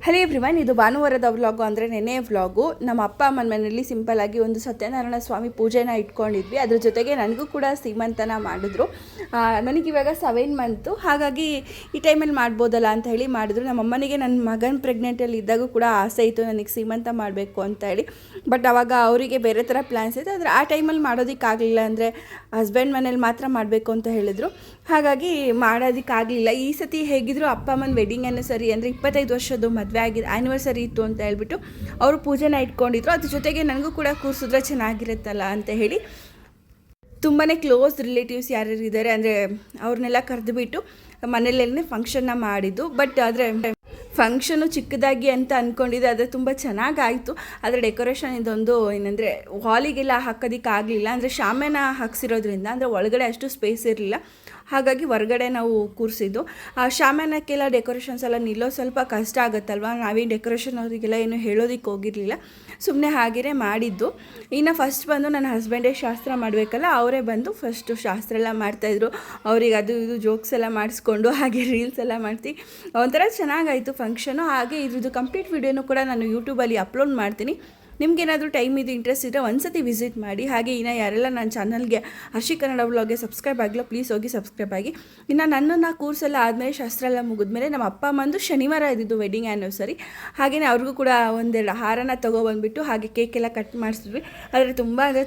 Hello everyone, ಇದು ಭಾನುವಾರದ vlog ಅಂದರೆ ನೆನೆ ವ್ಲಾಗು. ನಮ್ಮ ಅಪ್ಪ ಅಮ್ಮನ ಮನೆಯಲ್ಲಿ ಸಿಂಪಲ್ಲಾಗಿ ಒಂದು ಸತ್ಯನಾರಾಯಣ ಸ್ವಾಮಿ ಪೂಜೆನ ಇಟ್ಕೊಂಡಿದ್ವಿ. ಅದ್ರ ಜೊತೆಗೆ ನನಗೂ ಕೂಡ ಸೀಮಂತನ ಮಾಡಿದ್ರು. ನನಗಿವಾಗ 7 ಮಂತು, ಹಾಗಾಗಿ ಈ ಟೈಮಲ್ಲಿ ಮಾಡ್ಬೋದಲ್ಲ ಅಂತ ಹೇಳಿ ಮಾಡಿದ್ರು. ನಮ್ಮ ಅಮ್ಮನಿಗೆ ನನ್ನ ಮಗನ ಪ್ರೆಗ್ನೆಂಟಲ್ಲಿ ಇದ್ದಾಗೂ ಕೂಡ ಆಸೆ ಇತ್ತು ನನಗೆ ಸೀಮಂತ ಮಾಡಬೇಕು ಅಂತ ಹೇಳಿ. ಬಟ್ ಆವಾಗ ಅವರಿಗೆ ಬೇರೆ ಥರ ಪ್ಲ್ಯಾನ್ಸ್ ಇತ್ತು. ಆದರೆ ಆ ಟೈಮಲ್ಲಿ ಮಾಡೋದಕ್ಕಾಗಲಿಲ್ಲ, ಅಂದರೆ ಹಸ್ಬೆಂಡ್ ಮನೇಲಿ ಮಾತ್ರ ಮಾಡಬೇಕು ಅಂತ ಹೇಳಿದರು. ಹಾಗಾಗಿ ಮಾಡೋದಕ್ಕಾಗಲಿಲ್ಲ. ಈ ಸತಿ ಹೇಗಿದ್ರು ಅಪ್ಪ ಅಮ್ಮನ ವೆಡ್ಡಿಂಗ್ ಆ್ಯನಿವರ್ಸರಿ ಅಂದರೆ 25 ವರ್ಷದ್ದು ಮದುವೆ ಆಗಿದೆ, ಆ್ಯನಿವರ್ಸರಿ ಇತ್ತು ಅಂತ ಹೇಳ್ಬಿಟ್ಟು ಅವರು ಪೂಜೆನ ಇಟ್ಕೊಂಡಿದ್ರು. ಅದ್ರ ಜೊತೆಗೆ ನನಗೂ ಕೂಡ ಕೂರಿಸಿದ್ರೆ ಚೆನ್ನಾಗಿರುತ್ತಲ್ಲ ಅಂತ ಹೇಳಿ ತುಂಬಾ ಕ್ಲೋಸ್ ರಿಲೇಟಿವ್ಸ್ ಯಾರ್ಯಾರು ಇದ್ದಾರೆ ಅಂದರೆ ಅವ್ರನ್ನೆಲ್ಲ ಕರೆದುಬಿಟ್ಟು ಮನೆಯಲ್ಲೇ ಫಂಕ್ಷನ್ನ ಮಾಡಿದ್ದು. ಬಟ್ ಆದರೆ ಫಂಕ್ಷನು ಚಿಕ್ಕದಾಗಿ ಅಂತ ಅಂದ್ಕೊಂಡಿದ್ದೆ, ಆದರೆ ತುಂಬ ಚೆನ್ನಾಗಾಯಿತು. ಆದರೆ ಡೆಕೋರೇಷನ್ ಇದೊಂದು ಏನಂದರೆ ಹಾಲಿಗೆಲ್ಲ ಹಾಕೋದಕ್ಕಾಗಲಿಲ್ಲ, ಅಂದರೆ ಶಾಮಿಯಾನ ಹಾಕ್ಸಿರೋದ್ರಿಂದ, ಅಂದರೆ ಒಳಗಡೆ ಅಷ್ಟು ಸ್ಪೇಸ್ ಇರಲಿಲ್ಲ. ಹಾಗಾಗಿ ಹೊರಗಡೆ ನಾವು ಕೂರಿಸಿದ್ದು. ಆ ಶಾಮಿಯಾನಕ್ಕೆಲ್ಲ ಡೆಕೋರೇಷನ್ಸ್ ಎಲ್ಲ ನಿಲ್ಲೋ ಸ್ವಲ್ಪ ಕಷ್ಟ ಆಗುತ್ತಲ್ವ, ನಾವೇನು ಡೆಕೋರೇಷನ್ ಅವರಿಗೆಲ್ಲ ಏನು ಹೇಳೋದಕ್ಕೆ ಹೋಗಿರಲಿಲ್ಲ, ಸುಮ್ಮನೆ ಹಾಗೇ ಮಾಡಿದ್ದು. ಇನ್ನು ಫಸ್ಟ್ ಬಂದು ನನ್ನ ಹಸ್ಬೆಂಡೇ ಶಾಸ್ತ್ರ ಮಾಡಬೇಕಲ್ಲ, ಅವರೇ ಬಂದು ಫಸ್ಟು ಶಾಸ್ತ್ರ ಎಲ್ಲ ಮಾಡ್ತಾಯಿದ್ರು. ಅವ್ರಿಗೆ ಅದು ಇದು ಜೋಕ್ಸ್ ಎಲ್ಲ ಮಾಡಿಸ್ಕೊಂಡು ಹಾಗೆ ರೀಲ್ಸ್ ಎಲ್ಲ ಮಾಡ್ತಿ ಒಂಥರ ಚೆನ್ನಾಗಾಯಿತು ಫಂಕ್ಷನು. ಹಾಗೆ ಇದ್ರದ್ದು ಕಂಪ್ಲೀಟ್ ವಿಡಿಯೋನು ಕೂಡ ನಾನು ಯೂಟ್ಯೂಬಲ್ಲಿ ಅಪ್ಲೋಡ್ ಮಾಡ್ತೀನಿ. ನಿಮ್ಗೇನಾದರೂ ಟೈಮ್ ಇದು ಇಂಟ್ರೆಸ್ಟ್ ಇದ್ದರೆ ಒಂದ್ಸತಿ ವಿಸಿಟ್ ಮಾಡಿ. ಹಾಗೆ ಇನ್ನು ಯಾರೆಲ್ಲ ನನ್ನ ಚಾನಲ್ಗೆ ಹರ್ಷಿ ಕನ್ನಡ ವ್ಲಾಗ್ಗೆ ಸಬ್ಸ್ಕ್ರೈಬ್ ಆಗಿಲ್ಲ, ಪ್ಲೀಸ್ ಹೋಗಿ ಸಬ್ಸ್ಕ್ರೈಬ್ ಆಗಿ. ಇನ್ನು ನನ್ನನ್ನು ಕೂರ್ಸೆಲ್ಲ ಆದಮೇಲೆ ಶಾಸ್ತ್ರ ಎಲ್ಲ ಮುಗಿದ್ಮೇಲೆ ನಮ್ಮ ಅಪ್ಪ ಅಮ್ಮಂದು ಶನಿವಾರ ಇದ್ದಿದ್ದು ವೆಡ್ಡಿಂಗ್ ಆ್ಯನಿವರ್ಸರಿ. ಹಾಗೆಯೇ ಅವ್ರಿಗೂ ಕೂಡ ಒಂದೆರಡು ಹಾರನ ತೊಗೊಬಂದುಬಿಟ್ಟು ಹಾಗೆ ಕೇಕೆಲ್ಲ ಕಟ್ ಮಾಡಿಸಿದ್ವಿ. ಆದರೆ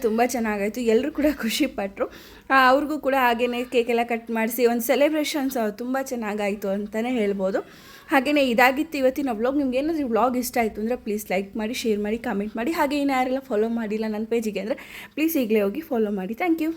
ತುಂಬ ಚೆನ್ನಾಗಾಯಿತು, ಎಲ್ಲರೂ ಕೂಡ ಖುಷಿಪಟ್ಟರು. ಅವ್ರಿಗೂ ಕೂಡ ಹಾಗೆಯೇ ಕೇಕೆಲ್ಲ ಕಟ್ ಮಾಡಿಸಿ ಒಂದು ಸೆಲೆಬ್ರೇಷನ್ಸ್ ತುಂಬ ಚೆನ್ನಾಗಾಯಿತು ಅಂತಲೇ ಹೇಳ್ಬೋದು. ಹಾಗೆಯೇ ಇದಾಗಿತ್ತು ಇವತ್ತಿನ ವ್ಲಾಗ್. ನಿಮ್ಗೆ ಏನಾದರೂ ವ್ಲಾಗ್ ಇಷ್ಟ ಆಯಿತು ಅಂದರೆ ಪ್ಲೀಸ್ ಲೈಕ್ ಮಾಡಿ, ಶೇರ್ ಮಾಡಿ, ಕಾಮೆಂಟ್ ಮಾಡಿ. ಹಾಗೆ ಇನ್ನು ಯಾರೆಲ್ಲ ಫಾಲೋ ಮಾಡಿಲ್ಲ ನನ್ನ ಪೇಜಿಗೆ ಅಂದರೆ ಪ್ಲೀಸ್ ಈಗಲೇ ಹೋಗಿ ಫಾಲೋ ಮಾಡಿ. Thank you.